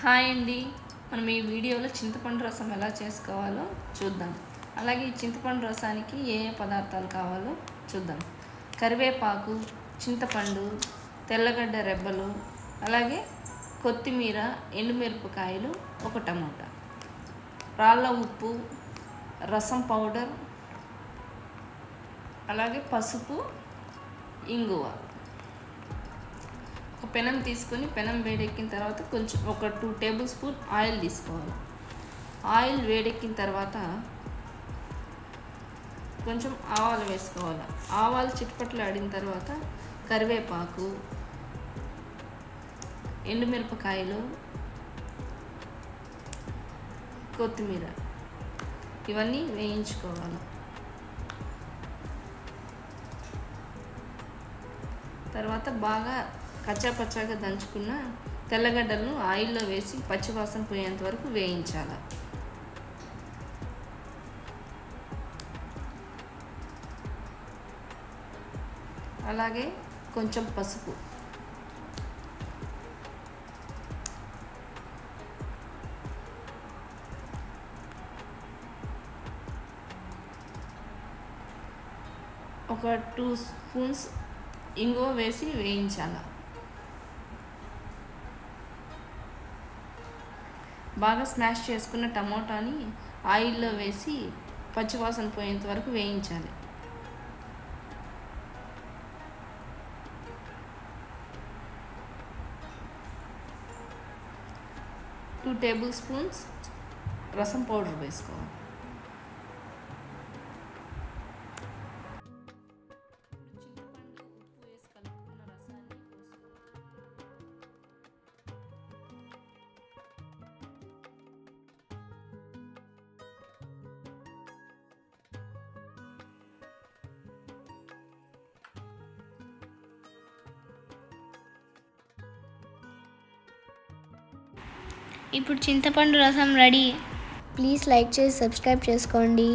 Hi అండి. మనం ఈ వీడియోలో చింతపండు రసం ఎలా చేసుకోవాలో చూద్దాం. అలాగే ఈ చింతపండు రసానికి ఏ ఏ పదార్థాలు కావాలో చూద్దాం. కరివేపాకు, చింతపండు, తెల్లగడ్డ రెబ్బలు, అలాగే కొత్తిమీర, ఎండుమిరపకాయలు, ఒక టమోటా, రాళ్ళ ఉప్పు, రసం పౌడర్, అలాగే పసుపు, ఇంగువ. ఒక పెనం తీసుకొని పెనం వేడెక్కిన తర్వాత కొంచెం ఒక 2 టేబుల్ స్పూన్ ఆయిల్ తీసుకోవాలి. ఆయిల్ వేడెక్కిన తర్వాత కొంచెం ఆవాలు వేసుకోవాలి. ఆవాలు చిట్పట్లు ఆడిన తర్వాత కరివేపాకు, ఎండుమిరపకాయలు, కొత్తిమీర ఇవన్నీ వేయించుకోవాలి. తర్వాత బాగా కచ్చాపచ్చాగా దంచుకున్న తెల్లగడ్డలను ఆయిల్లో వేసి పచ్చివాసన పోయేంత వరకు వేయించాలి. అలాగే కొంచెం పసుపు, ఒక 2 స్పూన్స్ ఇంగువ వేసి వేయించాలి. బాగా స్మాష్ చేసుకున్న టమోటాని ఆయిల్లో వేసి పచ్చివాసన పోయేంత వరకు వేయించాలి. టూ టేబుల్ స్పూన్స్ రసం పౌడర్ వేసుకోవాలి. ఇప్పుడు చింతపండు రసం రెడీ. ప్లీజ్ లైక్ చేసి సబ్స్క్రైబ్ చేసుకోండి.